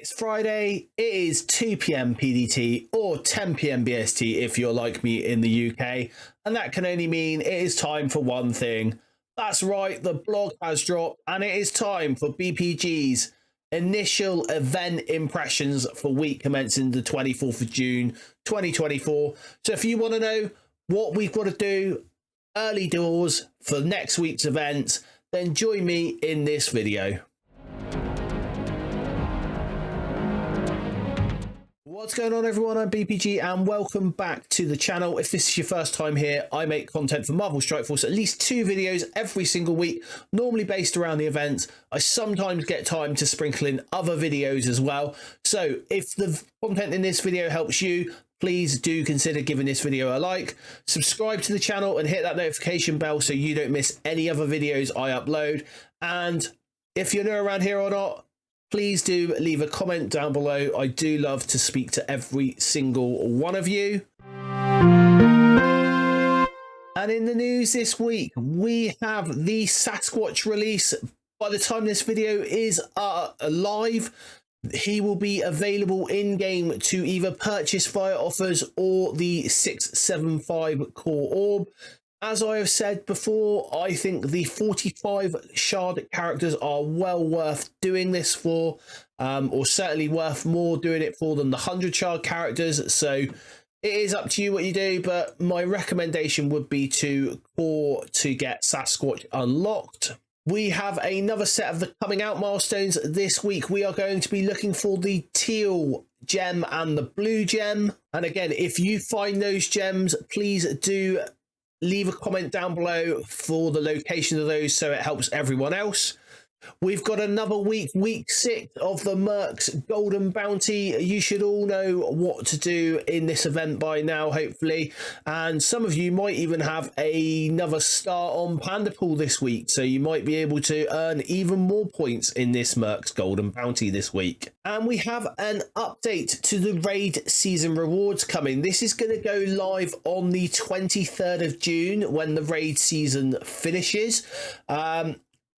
It's Friday, it is 2 p.m. PDT or 10 p.m. BST if you're like me in the UK, and that can only mean it is time for one thing. That's right, the blog has dropped and it is time for BPG's initial event impressions for week commencing the 24th of June 2024. So if you want to know what we've got to do early doors for next week's events, then join me in this video. What's going on, everyone? I'm BPG and welcome back to the channel. If this is your first time here, I make content for Marvel Strike Force, at least 2 videos every single week, normally based around the events. I sometimes get time to sprinkle in other videos as well. So if the content in this video helps you, please do consider giving this video a like, subscribe to the channel and hit that notification bell so you don't miss any other videos I upload. And if you're new around here or not, please do leave a comment down below. I do love to speak to every single one of you. And in the news this week, we have the Sasquatch release. By the time this video is live, he will be available in-game to either purchase via offers or the 675 core orb. As I have said before, I think the 45 shard characters are well worth doing this for, or certainly worth more doing it for than the 100 shard characters. So it is up to you what you do, but my recommendation would be to core to get Sasquatch unlocked. We have another set of the coming out milestones this week. We are going to be looking for the teal gem and the blue gem. And again, if you find those gems, please do leave a comment down below for the location of those so it helps everyone else. We've got another week, week 6 of the Mercs Golden Bounty. You should all know what to do in this event by now, hopefully. And some of you might even have another star on Panda Pool this week, so you might be able to earn even more points in this Mercs Golden Bounty this week. And we have an update to the raid season rewards coming. This is going to go live on the 23rd of June when the raid season finishes.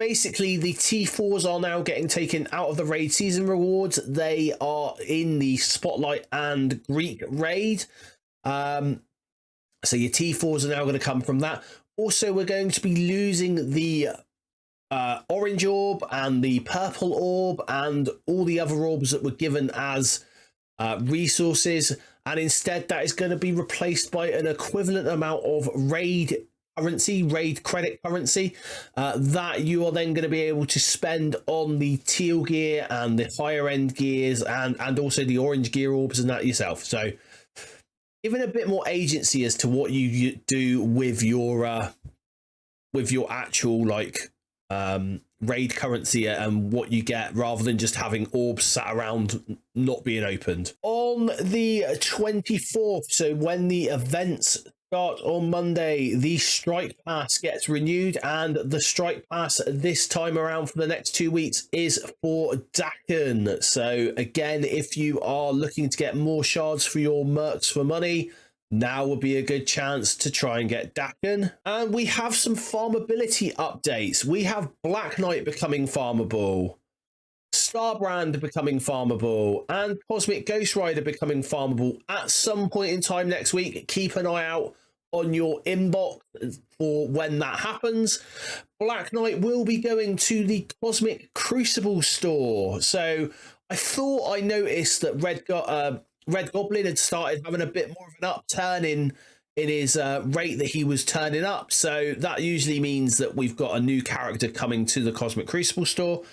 Basically, the T4s are now getting taken out of the raid season rewards. They are in the Spotlight and Greek raid. So your T4s are now going to come from that. Also, we're going to be losing the orange orb and the purple orb and all the other orbs that were given as resources. And instead, that is going to be replaced by an equivalent amount of raid credit currency that you are then going to be able to spend on the teal gear and the higher end gears and also the orange gear orbs and that yourself. So giving a bit more agency as to what you do with your actual raid currency and what you get, rather than just having orbs sat around not being opened. On the 24th, so when the events start on Monday, the Strike Pass gets renewed, and the Strike Pass this time around for the next 2 weeks is for Dakin. So again, if you are looking to get more shards for your mercs for money, now would be a good chance to try and get Dakin. And we have some farmability updates. We have Black Knight becoming farmable, Starbrand becoming farmable, and Cosmic Ghost Rider becoming farmable at some point in time next week. Keep an eye out on your inbox for when that happens. Black Knight will be going to the Cosmic Crucible store. So I thought I noticed that Red Goblin had started having a bit more of an upturn in his rate that he was turning up. So that usually means that we've got a new character coming to the Cosmic Crucible store.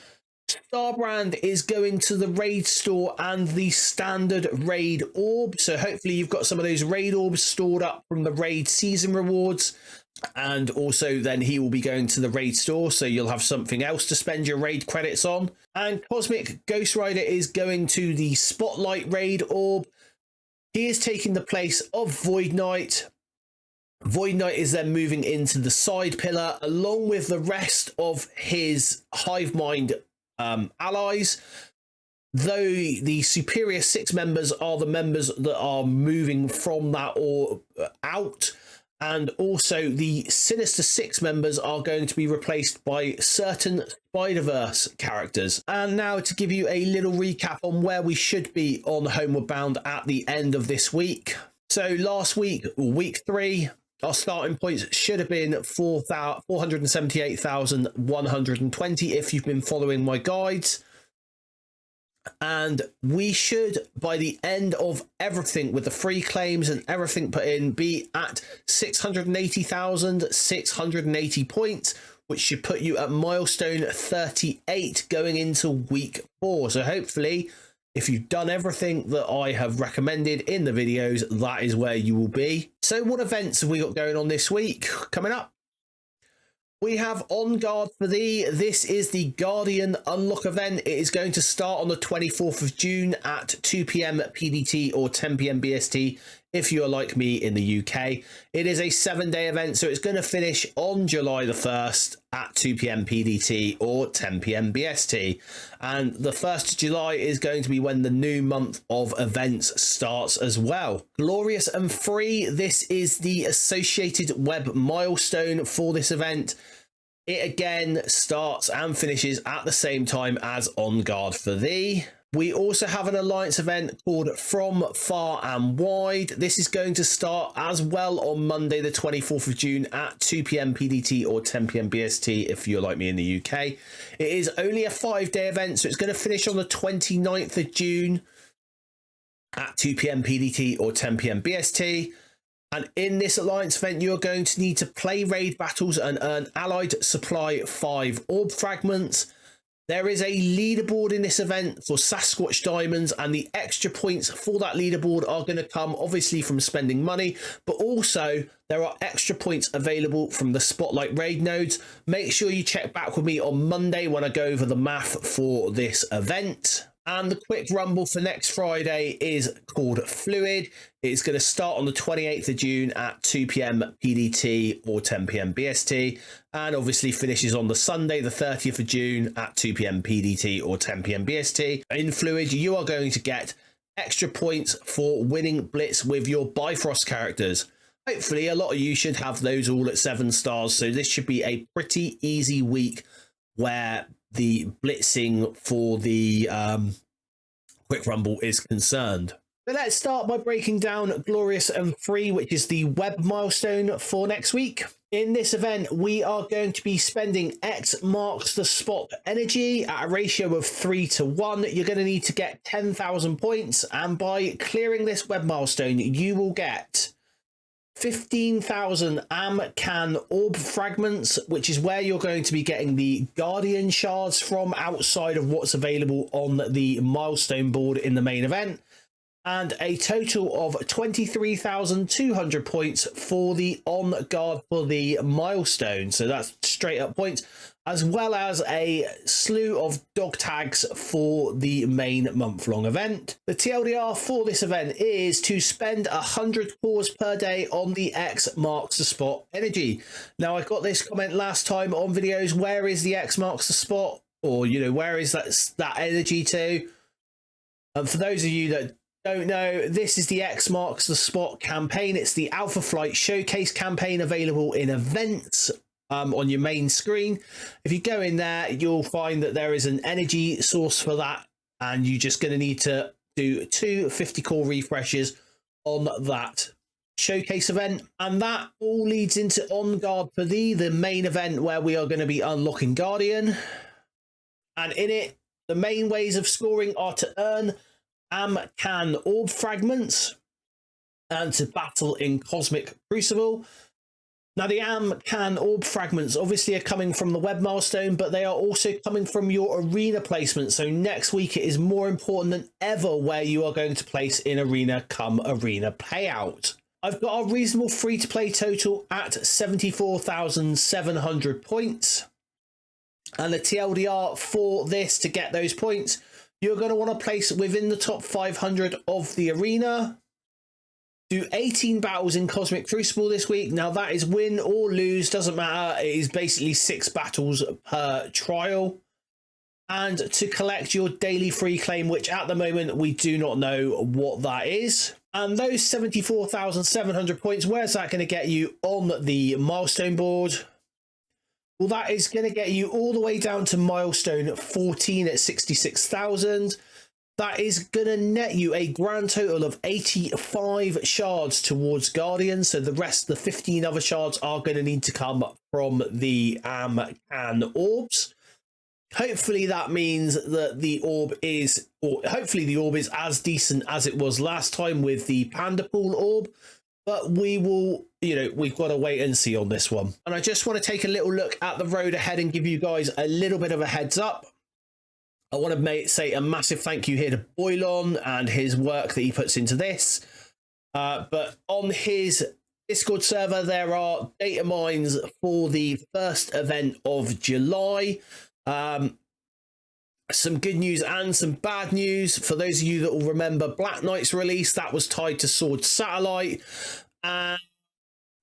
Starbrand is going to the raid store and the standard raid orb. So hopefully you've got some of those raid orbs stored up from the raid season rewards. And also then he will be going to the raid store, so you'll have something else to spend your raid credits on. And Cosmic Ghost Rider is going to the Spotlight raid orb. He is taking the place of Void Knight. Void Knight is then moving into the side pillar along with the rest of his Hive Mind allies, though the superior 6 members are the members that are moving from that or out. And also the Sinister Six members are going to be replaced by certain Spider-Verse characters. And now to give you a little recap on where we should be on Homeward Bound at the end of this week. So last week, week 3, our starting points should have been 478,120 if you've been following my guides. And we should, by the end of everything with the free claims and everything put in, be at 680,680 points, which should put you at milestone 38 going into week 4. So hopefully, if you've done everything that I have recommended in the videos, that is where you will be. So what events have we got going on this week? Coming up, we have On Guard for Thee. This is the Guardian Unlock event. It is going to start on the 24th of June at 2 p.m. PDT or 10 p.m. BST if you are like me in the UK. It is a 7-day event, so it's going to finish on July the 1st at 2 p.m. PDT or 10 p.m. BST. And the 1st of July is going to be when the new month of events starts as well. Glorious and Free. This is the associated web milestone for this event. It again starts and finishes at the same time as On Guard for Thee. We also have an alliance event called From Far and Wide. This is going to start as well on Monday the 24th of June at 2 p.m. PDT or 10 p.m. BST if you're like me in the UK. It is only a 5-day event, so it's going to finish on the 29th of June at 2 p.m. PDT or 10 p.m. BST. And in this alliance event, you're going to need to play raid battles and earn allied supply 5 orb fragments. There is a leaderboard in this event for Sasquatch Diamonds, and the extra points for that leaderboard are going to come obviously from spending money, but also there are extra points available from the Spotlight raid nodes. Make sure you check back with me on Monday when I go over the math for this event. And the quick rumble for next Friday is called Fluid. It's going to start on the 28th of June at 2 p.m. PDT or 10 p.m. BST, and obviously finishes on the Sunday, the 30th of June at 2 p.m. PDT or 10 p.m. BST. In Fluid, you are going to get extra points for winning Blitz with your Bifrost characters. Hopefully, a lot of you should have those all at 7 stars, so this should be a pretty easy week where the blitzing for the quick rumble is concerned. But let's start by breaking down Glorious and Free, which is the web milestone for next week. In this event, we are going to be spending X marks the spot energy at a ratio of 3:1. You're going to need to get 10,000 points, and by clearing this web milestone, you will get 15,000 Can orb fragments, which is where you're going to be getting the Guardian shards from outside of what's available on the milestone board in the main event, and a total of 23,200 points for the On Guard for the milestone. So that's straight up points, as well as a slew of dog tags for the main month-long event. The TLDR for this event is to spend 100 cores per day on the X marks the spot energy. Now, I got this comment last time on videos, where is the X marks the spot? Or, you know, where is that energy to? And for those of you that don't know, this is the X marks the spot campaign. It's the Alpha Flight Showcase campaign available in events on your main screen. If you go in there, you'll find that there is an energy source for that, and you're just going to need to do 2 50 core refreshes on that showcase event, and that all leads into On Guard for Thee, the main event where we are going to be unlocking Guardian. And in it, the main ways of scoring are to earn Can orb fragments and to battle in Cosmic Crucible. Now, the Can orb fragments obviously are coming from the web milestone, but they are also coming from your arena placement. So next week it is more important than ever where you are going to place in arena come arena payout. I've got a reasonable free-to-play total at 74,700 points. And the TLDR for this, to get those points, you're going to want to place within the top 500 of the arena. Do 18 battles in Cosmic Crucible this week. Now, that is win or lose, doesn't matter. It is basically 6 battles per trial. And to collect your daily free claim, which at the moment we do not know what that is. And those 74,700 points, where's that going to get you on the milestone board? Well, that is going to get you all the way down to milestone 14 at 66,000. That is going to net you a grand total of 85 shards towards Guardian. So the rest, the 15 other shards, are going to need to come from the can orbs. Hopefully that means that the orb is, or hopefully the orb is as decent as it was last time with the Panda Pool orb. But we will, we've got to wait and see on this one. And I just want to take a little look at the road ahead and give you guys a little bit of a heads up. I want to say a massive thank you here to Boylon and his work that he puts into this. But on his Discord server, there are data mines for the first event of July. Some good news and some bad news. For those of you that will remember Black Knight's release, that was tied to Sword Satellite. And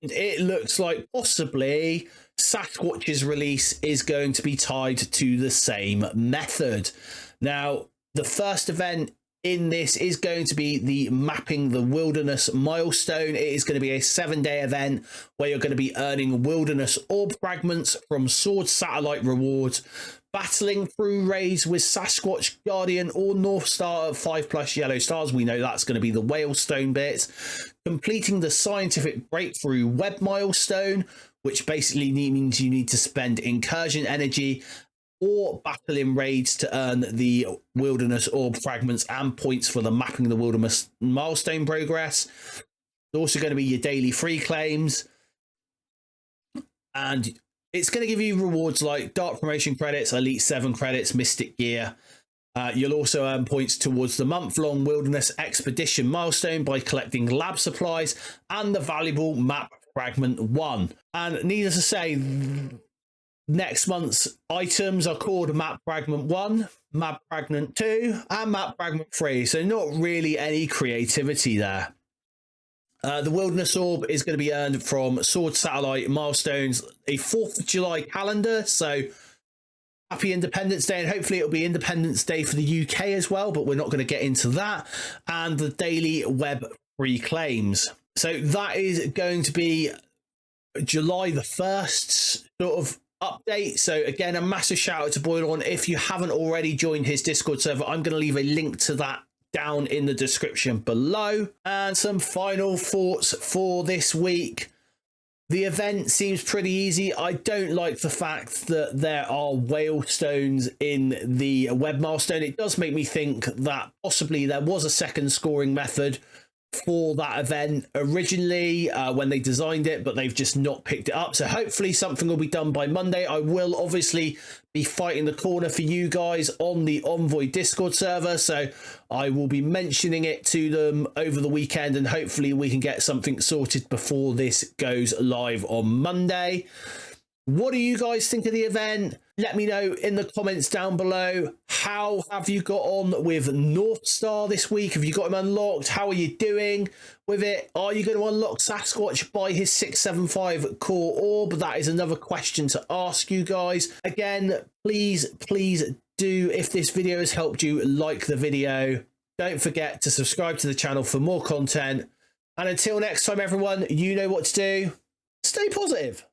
it looks like possibly Sasquatch's release is going to be tied to the same method. Now, the first event in this is going to be the Mapping the Wilderness milestone. It is going to be a 7-day event where you're going to be earning wilderness orb fragments from Sword Satellite rewards, battling through raids with Sasquatch, Guardian, or North Star at 5+ yellow stars. We know that's going to be the Whalestone bit. Completing the Scientific Breakthrough Web milestone, which basically means you need to spend incursion energy or battle in raids to earn the wilderness orb fragments and points for the Mapping the Wilderness milestone progress. There's also going to be your daily free claims, and it's going to give you rewards like Dark Promotion credits, Elite 7 credits, Mystic Gear. You'll also earn points towards the month-long Wilderness Expedition milestone by collecting lab supplies and the valuable Map Fragment 1. And needless to say, next month's items are called Map Fragment 1, Map Fragment 2, and Map Fragment 3. So not really any creativity there. The Wilderness Orb is going to be earned from Sword Satellite milestones, a 4th of July calendar. So happy Independence Day, and hopefully it'll be Independence Day for the UK as well, but we're not going to get into that. And the daily web free claims. So that is going to be July the 1st sort of update. So again, a massive shout out to Boylon. If you haven't already joined his Discord server, I'm going to leave a link to that down in the description below. And some final thoughts for this week. The event seems pretty easy. I don't like the fact that there are Whalestones in the web milestone. It does make me think that possibly there was a second scoring method for that event originally when they designed it, but they've just not picked it up. So hopefully something will be done by Monday. I will obviously be fighting the corner for you guys on the Envoy Discord server, so I will be mentioning it to them over the weekend, and hopefully we can get something sorted before this goes live on Monday. What do you guys think of the event? Let me know in the comments down below. How have you got on with North Star this week? Have you got him unlocked? How are you doing with it? Are you going to unlock Sasquatch by his 675 core orb? That is another question to ask you guys. Again, please do, if this video has helped you, like the video. Don't forget to subscribe to the channel for more content. And until next time, everyone, you know what to do. Stay positive.